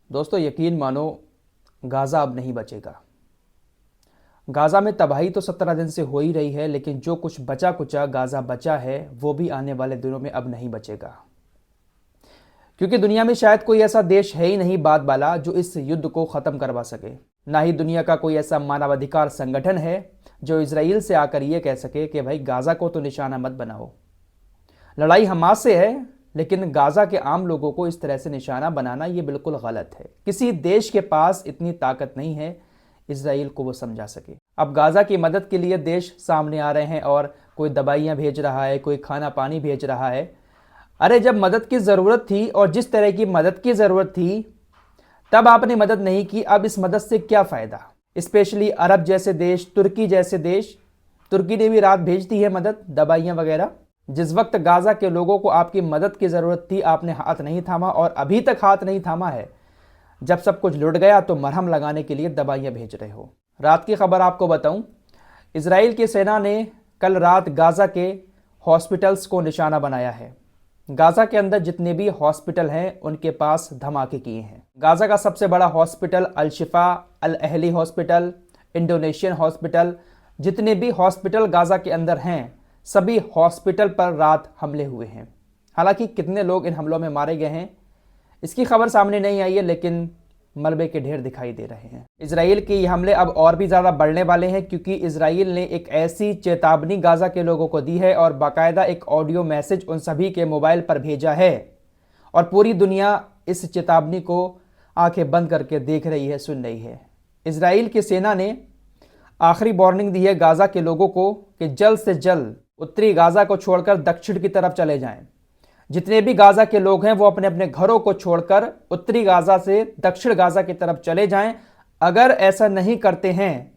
दोस्तों यकीन मानो, गाज़ा अब नहीं बचेगा। गाज़ा में तबाही तो 17 दिन से हो ही रही है, लेकिन जो कुछ बचा कुचा गाज़ा बचा है वो भी आने वाले दिनों में अब नहीं बचेगा। क्योंकि दुनिया में शायद कोई ऐसा देश है ही नहीं बाद वाला जो इस युद्ध को ख़त्म करवा सके। ना ही दुनिया का कोई ऐसा मानवाधिकार संगठन है जो इजराइल से आकर ये कह सके कि भाई गाज़ा को तो निशाना मत बनाओ। लड़ाई हमास से है, लेकिन गाज़ा के आम लोगों को इस तरह से निशाना बनाना ये बिल्कुल गलत है। किसी देश के पास इतनी ताकत नहीं है इजराइल को वो समझा सके। अब गाज़ा की मदद के लिए देश सामने आ रहे हैं और कोई दवाइयाँ भेज रहा है, कोई खाना पानी भेज रहा है। अरे जब मदद की ज़रूरत थी और जिस तरह की मदद की ज़रूरत थी तब आपने मदद नहीं की, अब इस मदद से क्या फ़ायदा। स्पेशली अरब जैसे देश, तुर्की जैसे देश, तुर्की ने भी रात भेज दी है मदद, दवाइयाँ वगैरह। जिस वक्त गाज़ा के लोगों को आपकी मदद की ज़रूरत थी आपने हाथ नहीं थामा और अभी तक हाथ नहीं थामा है। जब सब कुछ लुट गया तो मरहम लगाने के लिए दवाइयाँ भेज रहे हो। रात की खबर आपको बताऊं, इजराइल की सेना ने कल रात गाज़ा के हॉस्पिटल्स को निशाना बनाया है। गाज़ा के अंदर जितने भी हॉस्पिटल हैं उनके पास धमाके किए हैं। गाज़ा का सबसे बड़ा hospital Al Shifa, Al Ahli hospital, Indonesian hospital, जितने भी हॉस्पिटल गाज़ा के अंदर हैं सभी हॉस्पिटल पर रात हमले हुए हैं। हालांकि कितने लोग इन हमलों में मारे गए हैं इसकी खबर सामने नहीं आई है, लेकिन मलबे के ढेर दिखाई दे रहे हैं। इजराइल के ये हमले अब और भी ज़्यादा बढ़ने वाले हैं, क्योंकि इजराइल ने एक ऐसी चेतावनी गाज़ा के लोगों को दी है और बाकायदा एक ऑडियो मैसेज उन सभी के मोबाइल पर भेजा है और पूरी दुनिया इस चेतावनी को आंखें बंद करके देख रही है, सुन रही है। इजराइल की सेना ने आखिरी वार्निंग दी है गाज़ा के लोगों को कि जल्द से जल्द उत्तरी गाज़ा को छोड़कर दक्षिण की तरफ चले जाएं। जितने भी गाज़ा के लोग हैं वो अपने अपने घरों को छोड़कर उत्तरी गाज़ा से दक्षिण गाज़ा की तरफ चले जाएं। अगर ऐसा नहीं करते हैं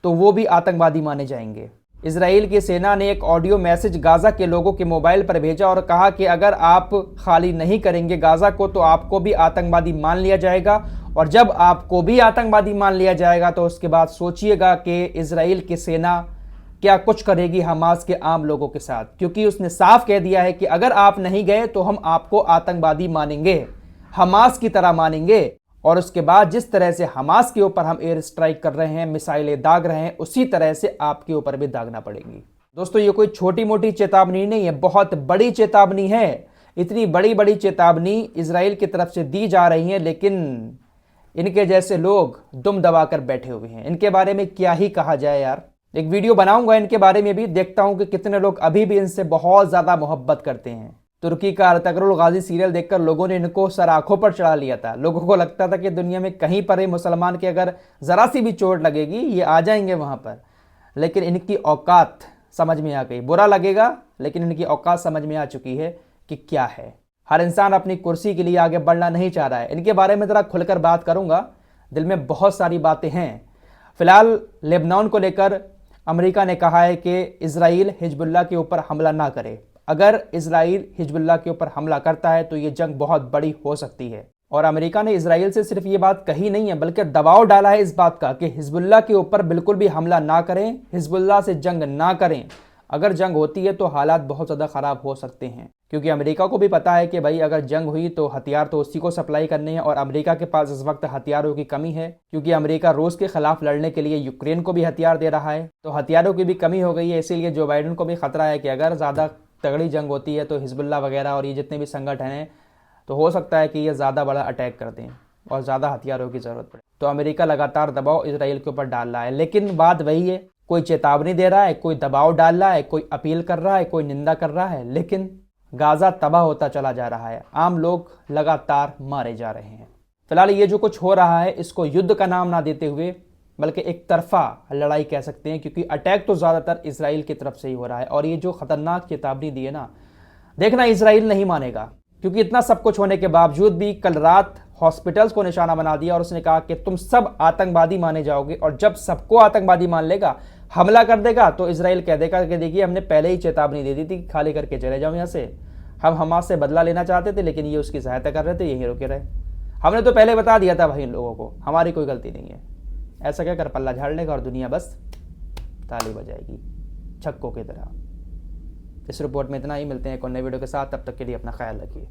तो वो भी आतंकवादी माने जाएंगे। इजराइल की सेना ने एक ऑडियो मैसेज गाज़ा के लोगों के मोबाइल पर भेजा और कहा कि अगर आप खाली नहीं करेंगे गाज़ा को तो आपको भी आतंकवादी मान लिया जाएगा, और जब आपको भी आतंकवादी मान लिया जाएगा तो उसके बाद सोचिएगा कि इजराइल की सेना क्या कुछ करेगी हमास के आम लोगों के साथ। क्योंकि उसने साफ कह दिया है कि अगर आप नहीं गए तो हम आपको आतंकवादी मानेंगे, हमास की तरह मानेंगे, और उसके बाद जिस तरह से हमास के ऊपर हम एयर स्ट्राइक कर रहे हैं, मिसाइलें दाग रहे हैं, उसी तरह से आपके ऊपर भी दागना पड़ेगी। दोस्तों ये कोई छोटी मोटी चेतावनी नहीं है, बहुत बड़ी चेतावनी है। इतनी बड़ी बड़ी चेतावनी इजराइल की तरफ से दी जा रही है, लेकिन इनके जैसे लोग दुम दबाकर बैठे हुए हैं। इनके बारे में क्या ही कहा जाए यार। एक वीडियो बनाऊंगा इनके बारे में भी, देखता हूं कि कितने लोग अभी भी इनसे बहुत ज्यादा मोहब्बत करते हैं। तुर्की का अर्तुगरुल गाजी सीरियल देखकर लोगों ने इनको सर आंखों पर चढ़ा लिया था। लोगों को लगता था कि दुनिया में कहीं पर ही मुसलमान के अगर जरा सी भी चोट लगेगी ये आ जाएंगे वहां पर, लेकिन इनकी औकात समझ में आ गई। बुरा लगेगा लेकिन इनकी औकात समझ में आ चुकी है कि क्या है। हर इंसान अपनी कुर्सी के लिए आगे बढ़ना नहीं चाह रहा है। इनके बारे में जरा खुलकर बात करूंगा, दिल में बहुत सारी बातें हैं। फिलहाल लेबनान को लेकर अमेरिका ने कहा है कि इजराइल हिजबुल्लाह के ऊपर हमला ना करे। अगर इजराइल हिजबुल्लाह के ऊपर हमला करता है तो ये जंग बहुत बड़ी हो सकती है। और अमेरिका ने इजराइल से सिर्फ ये बात कही नहीं है, बल्कि दबाव डाला है इस बात का कि हिजबुल्लाह के ऊपर बिल्कुल भी हमला ना करें, हिजबुल्लाह से जंग ना करें। अगर जंग होती है तो हालात बहुत ज़्यादा ख़राब हो सकते हैं, क्योंकि अमेरिका को भी पता है कि भाई अगर जंग हुई तो हथियार तो उसी को सप्लाई करने हैं, और अमेरिका के पास इस वक्त हथियारों की कमी है, क्योंकि अमेरिका रूस के खिलाफ लड़ने के लिए यूक्रेन को भी हथियार दे रहा है। तो हथियारों की भी कमी हो गई है, इसीलिए जो बाइडेन को भी खतरा है कि अगर ज़्यादा तगड़ी जंग होती है तो हिजबुल्लाह वगैरह और ये जितने भी संगठन हैं तो हो सकता है कि ये ज़्यादा बड़ा अटैक कर दें और ज़्यादा हथियारों की ज़रूरत पड़े। तो अमेरिका लगातार दबाव इसराइल के ऊपर डाल रहा है, लेकिन बात वही है, कोई चेतावनी दे रहा है, कोई दबाव डाल रहा है, कोई अपील कर रहा है, कोई निंदा कर रहा है, लेकिन गाज़ा तबाह होता चला जा रहा है। आम लोग लगातार मारे जा रहे हैं। फिलहाल ये जो कुछ हो रहा है इसको युद्ध का नाम ना देते हुए बल्कि एक तरफा लड़ाई कह सकते हैं, क्योंकि अटैक तो ज़्यादातर इसराइल की तरफ से ही हो रहा है। और ये जो खतरनाक चेतावनी दी है ना, देखना इसराइल नहीं मानेगा, क्योंकि इतना सब कुछ होने के बावजूद भी कल रात हॉस्पिटल्स को निशाना बना दिया और उसने कहा कि तुम सब आतंकवादी माने जाओगे, और जब सबको आतंकवादी मान लेगा, हमला कर देगा, तो इसराइल कह देगा कि देखिए हमने पहले ही चेतावनी दे दी थी, खाली करके चले जाओ यहाँ से। हम हमास से बदला लेना चाहते थे लेकिन ये उसकी सहायता कर रहे थे, यहीं रुके रहे। हमने तो पहले बता दिया था भाई इन लोगों को, हमारी कोई गलती नहीं है। ऐसा क्या कर पल्ला झाड़ने का और दुनिया बस ताली बजाएगी छक्कों की तरह। इस रिपोर्ट में इतना ही, मिलते हैं एक और नए वीडियो के साथ, तब तक के लिए अपना ख्याल रखिए।